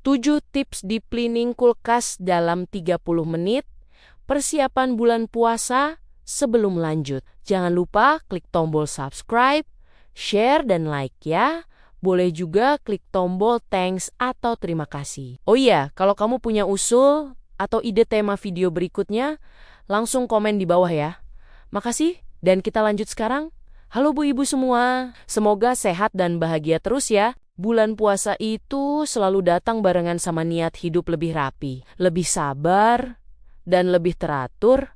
7 tips deep cleaning kulkas dalam 30 menit, persiapan bulan puasa. Sebelum lanjut, jangan lupa klik tombol subscribe, share, dan like ya. Boleh juga klik tombol thanks atau terima kasih. Oh iya, kalau kamu punya usul atau ide tema video berikutnya, langsung komen di bawah ya. Makasih, dan kita lanjut sekarang. Halo Bu Ibu semua, semoga sehat dan bahagia terus ya. Bulan puasa itu selalu datang barengan sama niat hidup lebih rapi, lebih sabar, dan lebih teratur.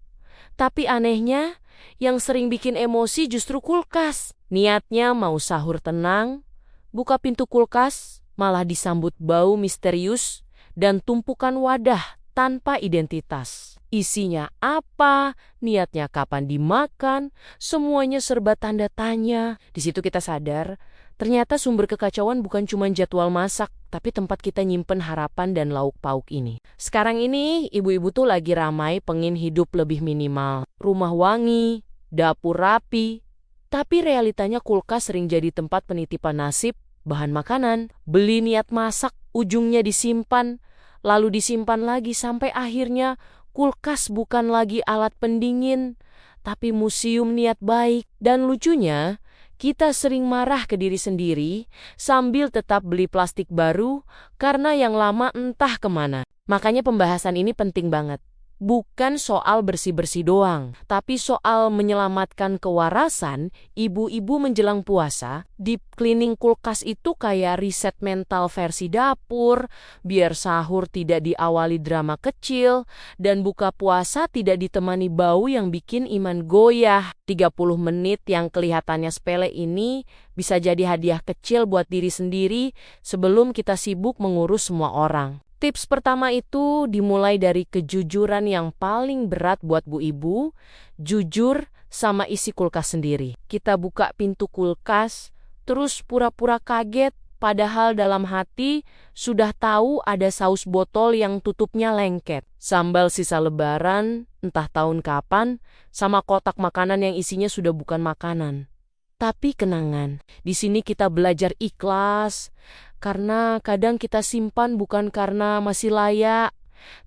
Tapi anehnya, yang sering bikin emosi justru kulkas. Niatnya mau sahur tenang, buka pintu kulkas, malah disambut bau misterius dan tumpukan wadah tanpa identitas. Isinya apa, niatnya kapan dimakan, semuanya serba tanda tanya. Di situ kita sadar, ternyata sumber kekacauan bukan cuma jadwal masak, tapi tempat kita nyimpen harapan dan lauk pauk ini. Sekarang ini, ibu-ibu tuh lagi ramai pengen hidup lebih minimal. Rumah wangi, dapur rapi. Tapi realitanya kulkas sering jadi tempat penitipan nasib, bahan makanan. Beli niat masak, ujungnya disimpan, lalu disimpan lagi sampai akhirnya kulkas bukan lagi alat pendingin, tapi museum niat baik. Dan lucunya, kita sering marah ke diri sendiri sambil tetap beli plastik baru karena yang lama entah kemana. Makanya pembahasan ini penting banget. Bukan soal bersih-bersih doang, tapi soal menyelamatkan kewarasan ibu-ibu menjelang puasa. Deep cleaning kulkas itu kayak riset mental versi dapur, biar sahur tidak diawali drama kecil, dan buka puasa tidak ditemani bau yang bikin iman goyah. 30 menit yang kelihatannya sepele ini bisa jadi hadiah kecil buat diri sendiri sebelum kita sibuk mengurus semua orang. Tips pertama itu dimulai dari kejujuran yang paling berat buat Bu Ibu, jujur sama isi kulkas sendiri. Kita buka pintu kulkas, terus pura-pura kaget, padahal dalam hati sudah tahu ada saus botol yang tutupnya lengket, sambal sisa lebaran, entah tahun kapan, sama kotak makanan yang isinya sudah bukan makanan. Tapi kenangan, di sini kita belajar ikhlas, karena kadang kita simpan bukan karena masih layak,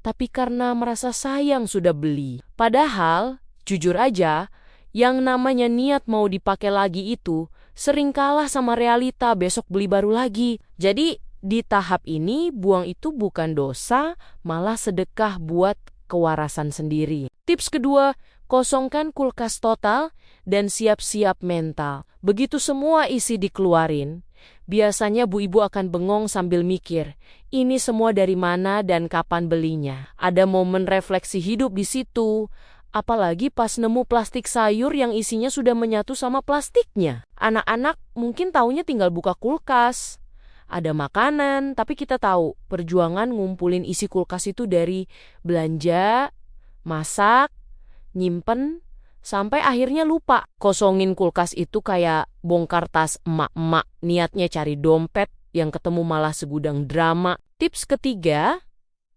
tapi karena merasa sayang sudah beli. Padahal, jujur aja, yang namanya niat mau dipakai lagi itu sering kalah sama realita besok beli baru lagi. Jadi, di tahap ini buang itu bukan dosa, malah sedekah buat kewarasan sendiri. Tips kedua, kosongkan kulkas total dan siap-siap mental. Begitu semua isi dikeluarin, biasanya Bu Ibu akan bengong sambil mikir, ini semua dari mana dan kapan belinya. Ada momen refleksi hidup di situ, apalagi pas nemu plastik sayur yang isinya sudah menyatu sama plastiknya. Anak-anak mungkin taunya tinggal buka kulkas. Ada makanan, tapi kita tahu perjuangan ngumpulin isi kulkas itu dari belanja, masak, nyimpen, sampai akhirnya lupa. Kosongin kulkas itu kayak bongkar tas emak-emak, niatnya cari dompet, yang ketemu malah segudang drama. Tips ketiga,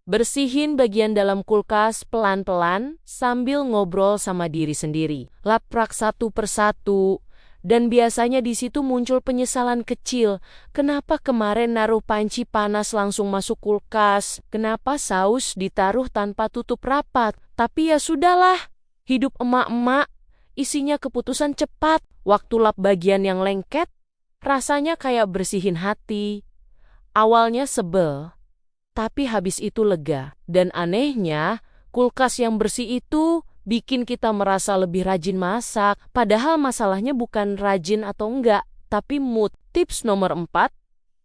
bersihin bagian dalam kulkas pelan-pelan sambil ngobrol sama diri sendiri. Laprak satu persatu. Dan biasanya di situ muncul penyesalan kecil. Kenapa kemarin naruh panci panas langsung masuk kulkas? Kenapa saus ditaruh tanpa tutup rapat? Tapi ya sudahlah, hidup emak-emak, isinya keputusan cepat. Waktu lap bagian yang lengket, rasanya kayak bersihin hati. Awalnya sebel, tapi habis itu lega. Dan anehnya, kulkas yang bersih itu bikin kita merasa lebih rajin masak. Padahal masalahnya bukan rajin atau enggak, tapi mood. Tips nomor 4,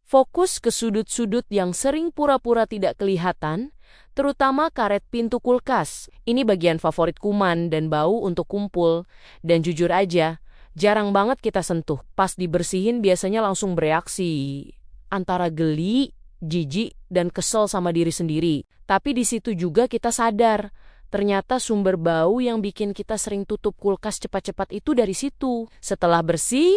fokus ke sudut-sudut yang sering pura-pura tidak kelihatan, terutama karet pintu kulkas. Ini bagian favorit kuman dan bau untuk kumpul. Dan jujur aja, jarang banget kita sentuh. Pas dibersihin biasanya langsung bereaksi. Antara geli, jijik, dan kesel sama diri sendiri. Tapi di situ juga kita sadar, ternyata sumber bau yang bikin kita sering tutup kulkas cepat-cepat itu dari situ. Setelah bersih,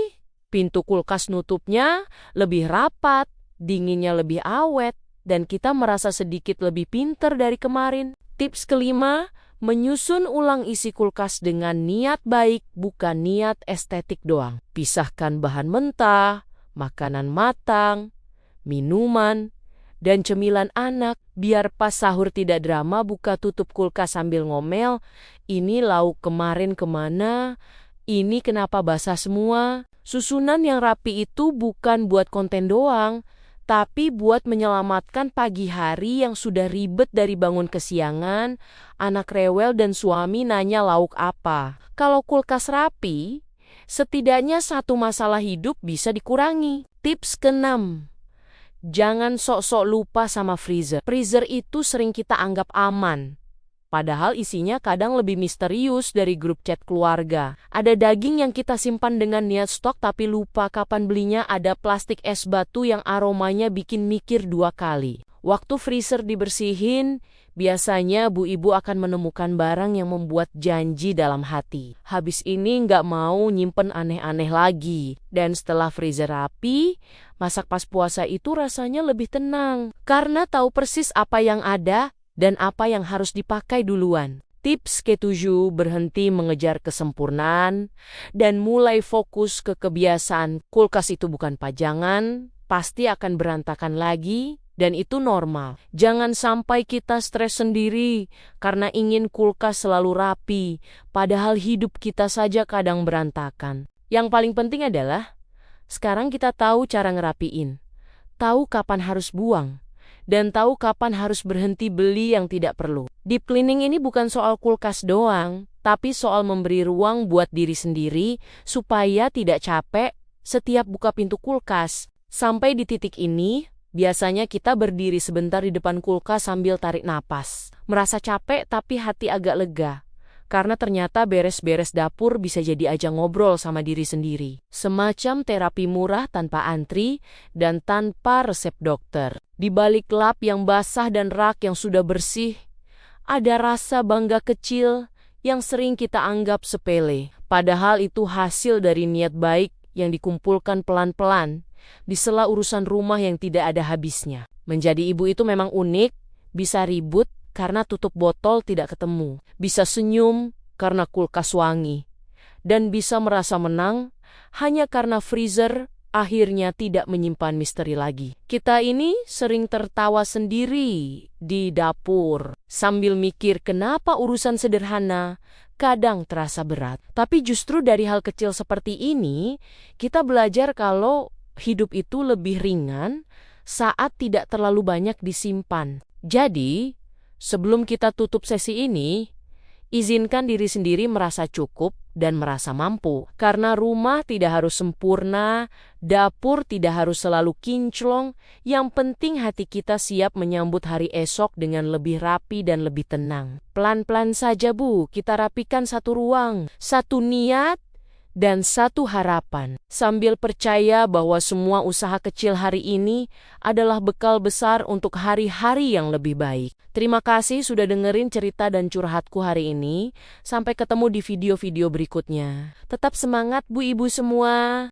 pintu kulkas nutupnya lebih rapat, dinginnya lebih awet, dan kita merasa sedikit lebih pinter dari kemarin. Tips kelima, menyusun ulang isi kulkas dengan niat baik, bukan niat estetik doang. Pisahkan bahan mentah, makanan matang, minuman, dan cemilan anak. Biar pas sahur tidak drama, buka tutup kulkas sambil ngomel, ini lauk kemarin kemana? Ini kenapa basah semua? Susunan yang rapi itu bukan buat konten doang, tapi buat menyelamatkan pagi hari yang sudah ribet dari bangun kesiangan, anak rewel dan suami nanya lauk apa. Kalau kulkas rapi, setidaknya satu masalah hidup bisa dikurangi. Tips ke-6. Jangan sok-sok lupa sama freezer. Freezer itu sering kita anggap aman, padahal isinya kadang lebih misterius dari grup chat keluarga. Ada daging yang kita simpan dengan niat stok tapi lupa kapan belinya. Ada plastik es batu yang aromanya bikin mikir 2 kali. Waktu freezer dibersihin, biasanya bu ibu akan menemukan barang yang membuat janji dalam hati. Habis ini nggak mau nyimpen aneh-aneh lagi. Dan setelah freezer rapi, masak pas puasa itu rasanya lebih tenang. Karena tahu persis apa yang ada dan apa yang harus dipakai duluan. Tips ke-7, berhenti mengejar kesempurnaan dan mulai fokus ke kebiasaan. Kulkas itu bukan pajangan, pasti akan berantakan lagi. Dan itu normal. Jangan sampai kita stres sendiri karena ingin kulkas selalu rapi, padahal hidup kita saja kadang berantakan. Yang paling penting adalah, sekarang kita tahu cara ngerapiin, tahu kapan harus buang, dan tahu kapan harus berhenti beli yang tidak perlu. Deep cleaning ini bukan soal kulkas doang, tapi soal memberi ruang buat diri sendiri supaya tidak capek setiap buka pintu kulkas. Sampai di titik ini, biasanya kita berdiri sebentar di depan kulkas sambil tarik napas. Merasa capek tapi hati agak lega. Karena ternyata beres-beres dapur bisa jadi ajang ngobrol sama diri sendiri. Semacam terapi murah tanpa antri dan tanpa resep dokter. Di balik lap yang basah dan rak yang sudah bersih, ada rasa bangga kecil yang sering kita anggap sepele. Padahal itu hasil dari niat baik yang dikumpulkan pelan-pelan di sela urusan rumah yang tidak ada habisnya. Menjadi ibu itu memang unik, bisa ribut karena tutup botol tidak ketemu, bisa senyum karena kulkas wangi, dan bisa merasa menang hanya karena freezer akhirnya tidak menyimpan misteri lagi. Kita ini sering tertawa sendiri di dapur sambil mikir kenapa urusan sederhana kadang terasa berat. Tapi justru dari hal kecil seperti ini, kita belajar kalau hidup itu lebih ringan saat tidak terlalu banyak disimpan. Jadi, sebelum kita tutup sesi ini, izinkan diri sendiri merasa cukup dan merasa mampu. Karena rumah tidak harus sempurna, dapur tidak harus selalu kinclong, yang penting hati kita siap menyambut hari esok dengan lebih rapi dan lebih tenang. Pelan-pelan saja Bu, kita rapikan satu ruang, satu niat, dan satu harapan, sambil percaya bahwa semua usaha kecil hari ini adalah bekal besar untuk hari-hari yang lebih baik. Terima kasih sudah dengerin cerita dan curhatku hari ini. Sampai ketemu di video-video berikutnya. Tetap semangat Bu Ibu semua.